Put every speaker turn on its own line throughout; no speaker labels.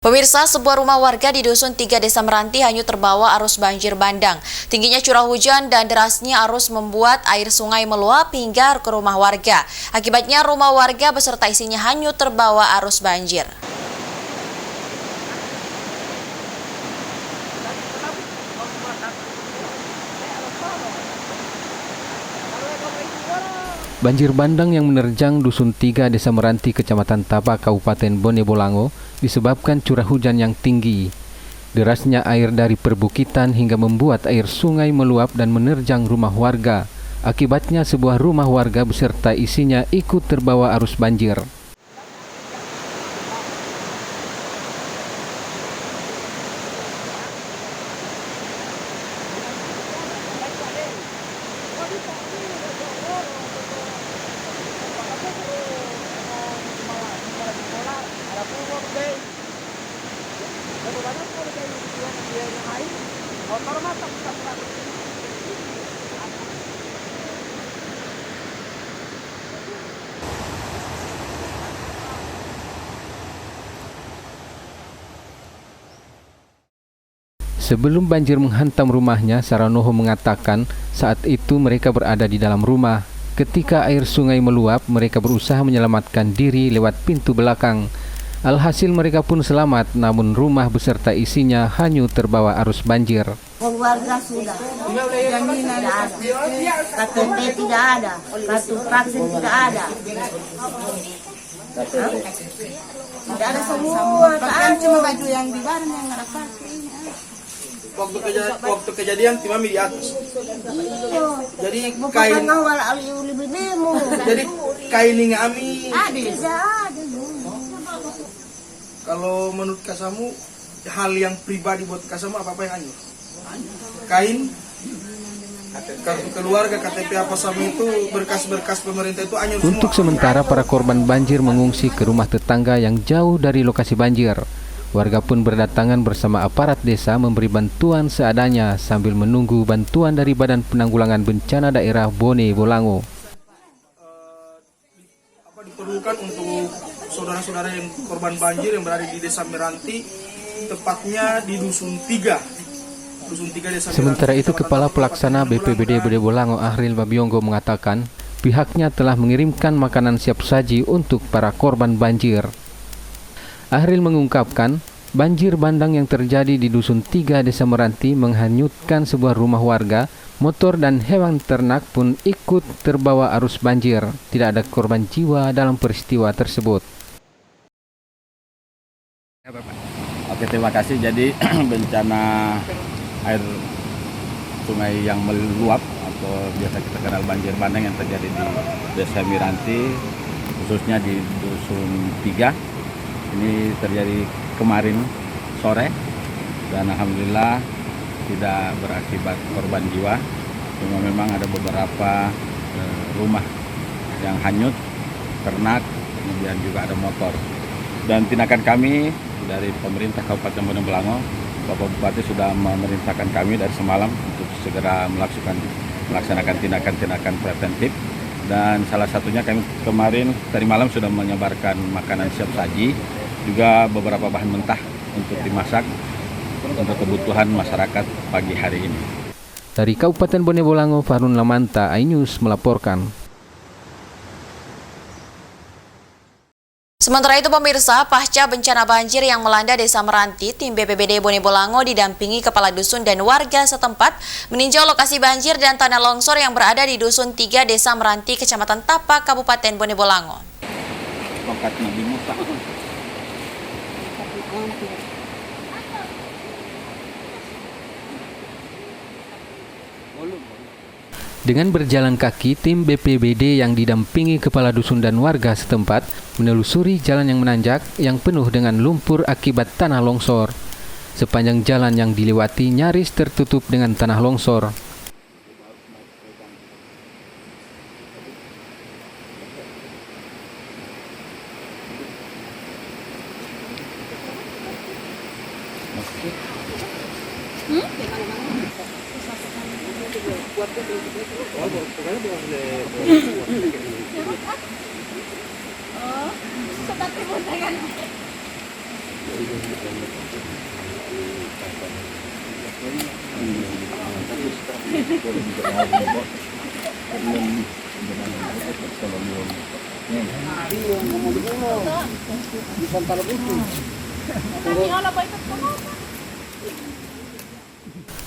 Pemirsa, sebuah rumah warga di Dusun 3 Desa Meranti hanyut terbawa arus banjir bandang. Tingginya curah hujan dan derasnya arus membuat air sungai meluap hingga ke rumah warga. Akibatnya rumah warga beserta isinya hanyut terbawa arus banjir.
Banjir bandang yang menerjang Dusun 3 Desa Meranti, Kecamatan Tapa, Kabupaten Bone Bolango disebabkan curah hujan yang tinggi. Derasnya air dari perbukitan hingga membuat air sungai meluap dan menerjang rumah warga. Akibatnya sebuah rumah warga beserta isinya ikut terbawa arus banjir. Sebelum banjir menghantam rumahnya, Saranoho mengatakan saat itu mereka berada di dalam rumah. Ketika air sungai meluap, mereka berusaha menyelamatkan diri lewat pintu belakang. Alhasil mereka pun selamat, namun rumah beserta isinya hanyut terbawa arus banjir.
Keluarga sudah, jaminan tidak ada, KTP tidak ada, kartu vaksin tidak ada. Tidak ada semua,
cuma baju yang di barang yang nggak pakai. Waktu kejadian timami di atas. Jadi kain
awal lebih demo.
Jadi kain ami.
Tidak ada.
Kalau menurut kasamu hal yang pribadi buat kasamu apa yang hanyut? Kain, kartu keluarga, KTP apa sama itu, berkas-berkas pemerintah itu hanyut semua.
Untuk sementara para korban banjir mengungsi ke rumah tetangga yang jauh dari lokasi banjir. Warga pun berdatangan bersama aparat desa memberi bantuan seadanya sambil menunggu bantuan dari Badan Penanggulangan Bencana Daerah Bone Bolango.
Apa diperlukan untuk saudara-saudara yang korban banjir yang berada di Desa Meranti, tepatnya di Dusun 3. Dusun 3 Desa Meranti.
Sementara itu, Kepala Pelaksana BPBD Bone Bolango Ahril Babiongo mengatakan pihaknya telah mengirimkan makanan siap saji untuk para korban banjir. Ahril mengungkapkan, banjir bandang yang terjadi di Dusun 3 Desa Meranti menghanyutkan sebuah rumah warga, motor dan hewan ternak pun ikut terbawa arus banjir. Tidak ada korban jiwa dalam peristiwa tersebut.
Oke, terima kasih. Jadi bencana air sungai yang meluap atau biasa kita kenal banjir bandang yang terjadi di Desa Meranti, khususnya di Dusun 3. Ini terjadi kemarin sore dan alhamdulillah tidak berakibat korban jiwa. Cuma memang ada beberapa rumah yang hanyut, ternak, kemudian juga ada motor. Dan tindakan kami dari pemerintah Kabupaten Bone Bolango, Bapak Bupati sudah memerintahkan kami dari semalam untuk segera melaksanakan tindakan-tindakan preventif. Dan salah satunya kami kemarin tadi malam sudah menyebarkan makanan siap saji, juga beberapa bahan mentah untuk dimasak untuk kebutuhan masyarakat pagi hari ini.
Dari Kabupaten Bone Bolango, Farun Lamanta, iNews melaporkan.
Sementara itu pemirsa, pasca bencana banjir yang melanda Desa Meranti, tim BPBD Bone Bolango didampingi Kepala Dusun dan warga setempat meninjau lokasi banjir dan tanah longsor yang berada di Dusun 3 Desa Meranti, Kecamatan Tapa, Kabupaten Bone Bolango.
Dengan berjalan kaki, tim BPBD yang didampingi kepala dusun dan warga setempat menelusuri jalan yang menanjak yang penuh dengan lumpur akibat tanah longsor. Sepanjang jalan yang dilewati nyaris tertutup dengan tanah longsor.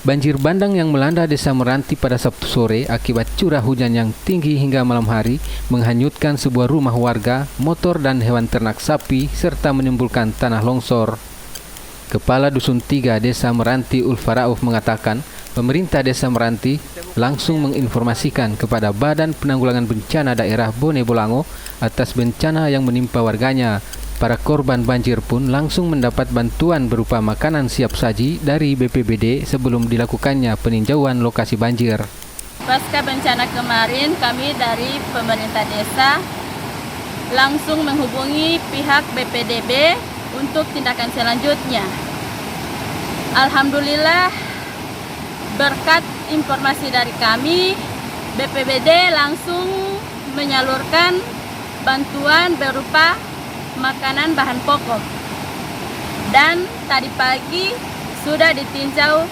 Banjir bandang yang melanda Desa Meranti pada Sabtu sore akibat curah hujan yang tinggi hingga malam hari menghanyutkan sebuah rumah warga, motor dan hewan ternak sapi serta menimbulkan tanah longsor. Kepala Dusun 3 Desa Meranti Ulfarauf mengatakan pemerintah Desa Meranti langsung menginformasikan kepada Badan Penanggulangan Bencana Daerah Bone Bolango atas bencana yang menimpa warganya. Para korban banjir pun langsung mendapat bantuan berupa makanan siap saji dari BPBD sebelum dilakukannya peninjauan lokasi banjir.
Pasca bencana kemarin, kami dari pemerintah desa langsung menghubungi pihak BPDB untuk tindakan selanjutnya. Alhamdulillah, berkat informasi dari kami, BPBD langsung menyalurkan bantuan berupa makanan bahan pokok. Dan tadi pagi sudah ditinjau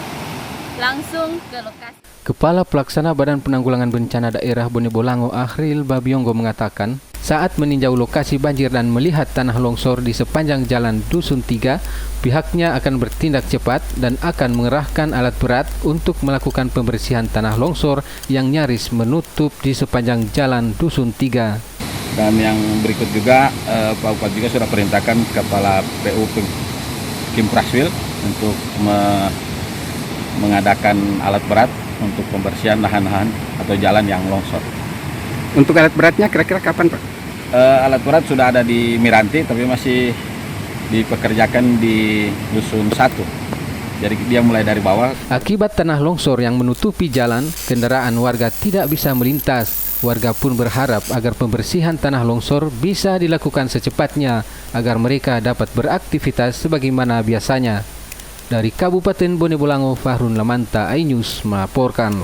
langsung ke lokasi.
Kepala Pelaksana Badan Penanggulangan Bencana Daerah Bone Bolango Akhril Babiongo mengatakan, saat meninjau lokasi banjir dan melihat tanah longsor di sepanjang jalan Dusun 3, pihaknya akan bertindak cepat dan akan mengerahkan alat berat untuk melakukan pembersihan tanah longsor yang nyaris menutup di sepanjang jalan Dusun 3.
Dan yang berikut juga Pak Bupati juga sudah perintahkan Kepala PU Kim Praswil untuk mengadakan alat berat untuk pembersihan lahan-lahan atau jalan yang longsor.
Untuk alat beratnya kira-kira kapan, Pak?
Alat berat sudah ada di Miranti tapi masih dipekerjakan di Dusun 1. Jadi dia mulai dari bawah.
Akibat tanah longsor yang menutupi jalan, kendaraan warga tidak bisa melintas. Warga pun berharap agar pembersihan tanah longsor bisa dilakukan secepatnya agar mereka dapat beraktivitas sebagaimana biasanya. Dari Kabupaten Bone Bolango, Fahrun Lamanta, iNews melaporkan.